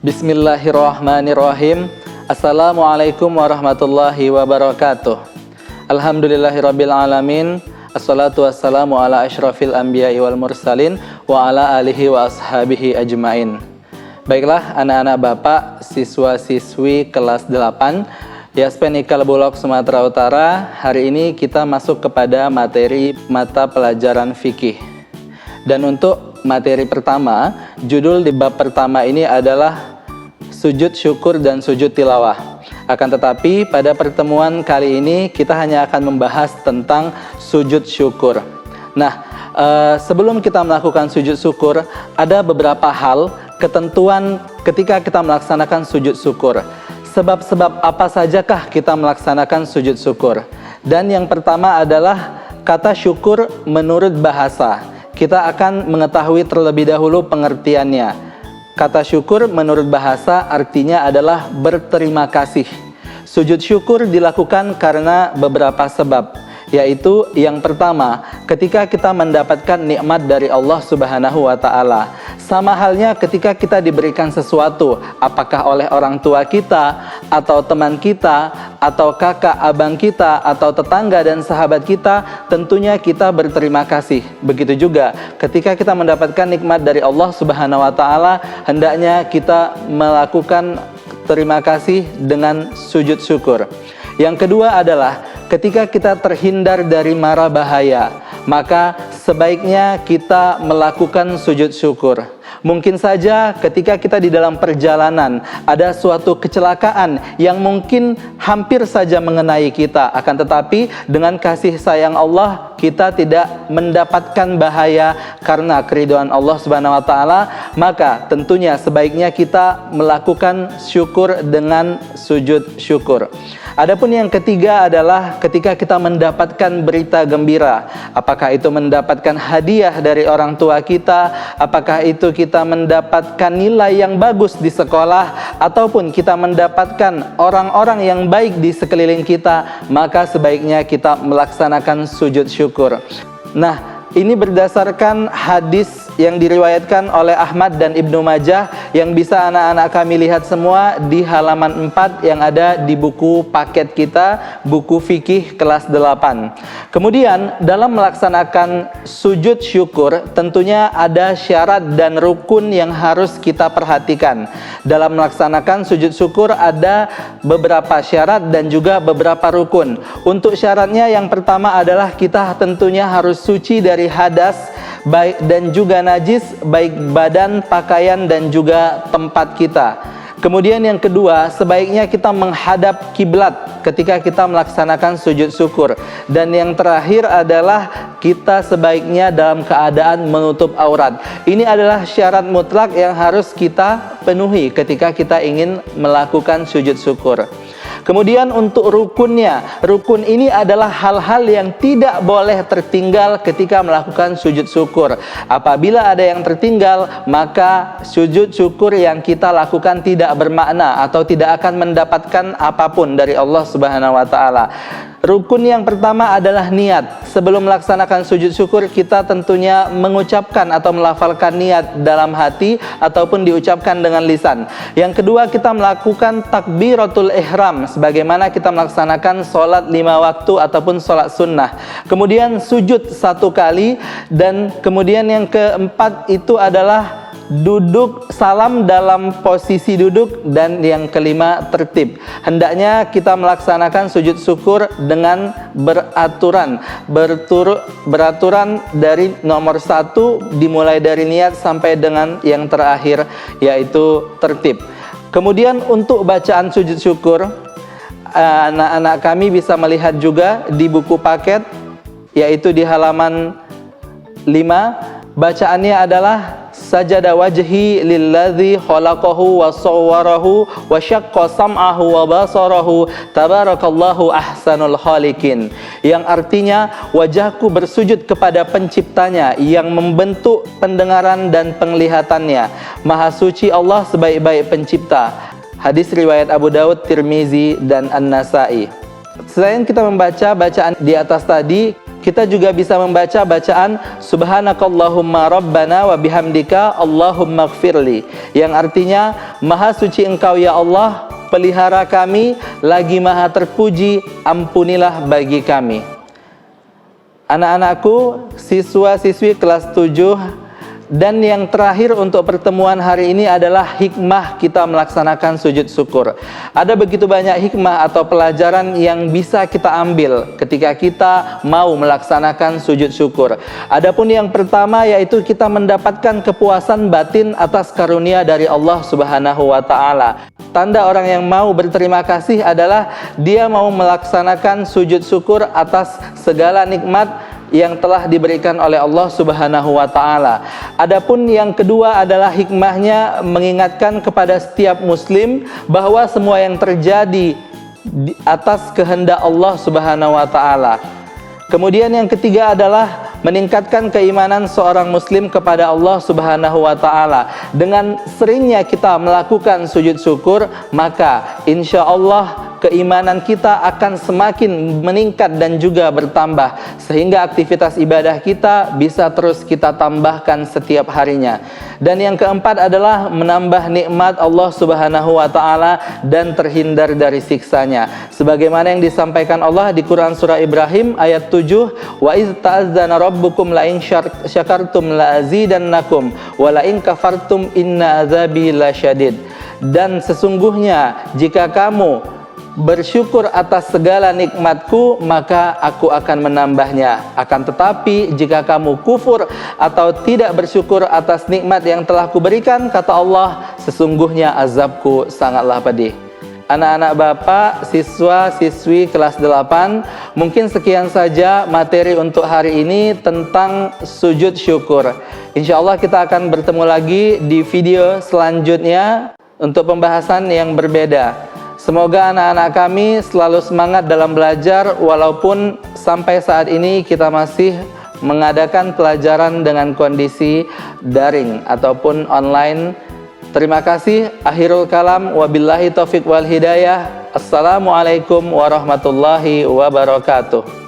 Bismillahirrahmanirrahim. Assalamualaikum warahmatullahi wabarakatuh. Alhamdulillahirabbil alamin. Assalatu wassalamu ala asyrafil anbiya'i wal mursalin wa ala alihi wa ashabihi ajmain. Baiklah anak-anak Bapak, siswa-siswi kelas 8 YSP Nikal Bulog Sumatera Utara. Hari ini kita masuk kepada materi mata pelajaran fikih. Dan untuk materi pertama, judul di bab pertama ini adalah sujud syukur dan sujud tilawah. Akan tetapi pada pertemuan kali ini kita hanya akan membahas tentang sujud syukur. Nah, sebelum kita melakukan sujud syukur, ada beberapa hal ketentuan ketika kita melaksanakan sujud syukur. Sebab-sebab apa sajakah kita melaksanakan sujud syukur? Dan yang pertama adalah kata syukur menurut bahasa. Kita akan mengetahui terlebih dahulu pengertiannya. Kata syukur menurut bahasa artinya adalah berterima kasih. Sujud syukur dilakukan karena beberapa sebab, yaitu yang pertama, ketika kita mendapatkan nikmat dari Allah Subhanahu wa Ta'ala. Sama halnya ketika kita diberikan sesuatu, apakah oleh orang tua kita, atau teman kita, atau kakak, abang kita, atau tetangga dan sahabat kita, tentunya kita berterima kasih. Begitu juga ketika kita mendapatkan nikmat dari Allah Subhanahu wa Ta'ala, hendaknya kita melakukan terima kasih dengan sujud syukur. Yang kedua adalah ketika kita terhindar dari mara bahaya, maka sebaiknya kita melakukan sujud syukur. Mungkin saja ketika kita di dalam perjalanan ada suatu kecelakaan yang mungkin hampir saja mengenai kita, akan tetapi dengan kasih sayang Allah kita tidak mendapatkan bahaya karena keridhaan Allah Subhanahu wa Ta'ala, maka tentunya sebaiknya kita melakukan syukur dengan sujud syukur. Adapun yang ketiga adalah ketika kita mendapatkan berita gembira, apakah itu mendapatkan hadiah dari orang tua kita, apakah itu kita mendapatkan nilai yang bagus di sekolah, ataupun kita mendapatkan orang-orang yang baik di sekeliling kita, maka sebaiknya kita melaksanakan sujud syukur. Nah, ini berdasarkan hadis yang diriwayatkan oleh Ahmad dan Ibnu Majah yang bisa anak-anak kami lihat semua di halaman 4 yang ada di buku paket kita, buku fikih kelas 8. Kemudian dalam melaksanakan sujud syukur tentunya ada syarat dan rukun yang harus kita perhatikan. Dalam melaksanakan sujud syukur ada beberapa syarat dan juga beberapa rukun. Untuk syaratnya yang pertama adalah kita tentunya harus suci dari hadas baik dan juga najis, baik badan, pakaian dan juga tempat kita. Kemudian yang kedua, sebaiknya kita menghadap kiblat ketika kita melaksanakan sujud syukur. Dan yang terakhir adalah kita sebaiknya dalam keadaan menutup aurat. Ini adalah syarat mutlak yang harus kita penuhi ketika kita ingin melakukan sujud syukur. Kemudian untuk rukunnya, rukun ini adalah hal-hal yang tidak boleh tertinggal ketika melakukan sujud syukur. Apabila ada yang tertinggal, maka sujud syukur yang kita lakukan tidak bermakna atau tidak akan mendapatkan apapun dari Allah Subhanahu wa Ta'ala. Rukun yang pertama adalah niat. Sebelum melaksanakan sujud syukur, kita tentunya mengucapkan atau melafalkan niat dalam hati ataupun diucapkan dengan lisan. Yang kedua, kita melakukan takbiratul ihram sebagaimana kita melaksanakan sholat 5 waktu ataupun sholat sunnah. Kemudian sujud 1 kali, dan kemudian yang keempat itu adalah duduk salam dalam posisi duduk, dan yang kelima tertib. Hendaknya kita melaksanakan sujud syukur dengan beraturan dari nomor 1 dimulai dari niat sampai dengan yang terakhir yaitu tertib. Kemudian untuk bacaan sujud syukur, anak-anak kami bisa melihat juga di buku paket yaitu di halaman 5. Bacaannya adalah sajada wajhi lilladzi khalaqahu wa sawwarahu wa syaqqa sam'ahu wa basarahu tabarakallahu ahsanul khaliqin, yang artinya wajahku bersujud kepada penciptanya yang membentuk pendengaran dan penglihatannya. Maha suci Allah sebaik-baik pencipta. Hadis riwayat Abu Daud, Tirmizi dan An-Nasai. Selain kita membaca bacaan di atas tadi, kita juga bisa membaca bacaan Subhanakallahumma Rabbana wa bihamdika Allahumma gfirli, yang artinya Maha suci Engkau ya Allah, pelihara kami, lagi Maha terpuji, ampunilah bagi kami. Anak-anakku, siswa-siswi kelas 7, dan yang terakhir untuk pertemuan hari ini adalah hikmah kita melaksanakan sujud syukur. Ada begitu banyak hikmah atau pelajaran yang bisa kita ambil ketika kita mau melaksanakan sujud syukur. Adapun yang pertama yaitu kita mendapatkan kepuasan batin atas karunia dari Allah Subhanahu wa taala. Tanda orang yang mau berterima kasih adalah dia mau melaksanakan sujud syukur atas segala nikmat yang telah diberikan oleh Allah Subhanahu wa taala. Adapun yang kedua adalah hikmahnya mengingatkan kepada setiap muslim bahwa semua yang terjadi di atas kehendak Allah Subhanahu wa taala. Kemudian yang ketiga adalah meningkatkan keimanan seorang muslim kepada Allah Subhanahu wa taala. Dengan seringnya kita melakukan sujud syukur, maka insya Allah keimanan kita akan semakin meningkat dan juga bertambah, sehingga aktivitas ibadah kita bisa terus kita tambahkan setiap harinya. Dan yang keempat adalah menambah nikmat Allah Subhanahu wa taala dan terhindar dari siksanya. Sebagaimana yang disampaikan Allah di Quran surah Ibrahim ayat 7, wa iz ta'azzana rabbukum la in syakartum la azidannakum wa la in kafartum inna azabi lasyadid. Dan sesungguhnya jika kamu bersyukur atas segala nikmatku, maka aku akan menambahnya. Akan tetapi jika kamu kufur atau tidak bersyukur atas nikmat yang telah kuberikan, kata Allah, sesungguhnya azabku sangatlah pedih. Anak-anak Bapak, siswa-siswi kelas 8, mungkin sekian saja materi untuk hari ini tentang sujud syukur. Insya Allah kita akan bertemu lagi di video selanjutnya untuk pembahasan yang berbeda. Semoga anak-anak kami selalu semangat dalam belajar, walaupun sampai saat ini kita masih mengadakan pelajaran dengan kondisi daring ataupun online. Terima kasih. Akhirul kalam, wabillahi taufiq wal hidayah. Assalamualaikum warahmatullahi wabarakatuh.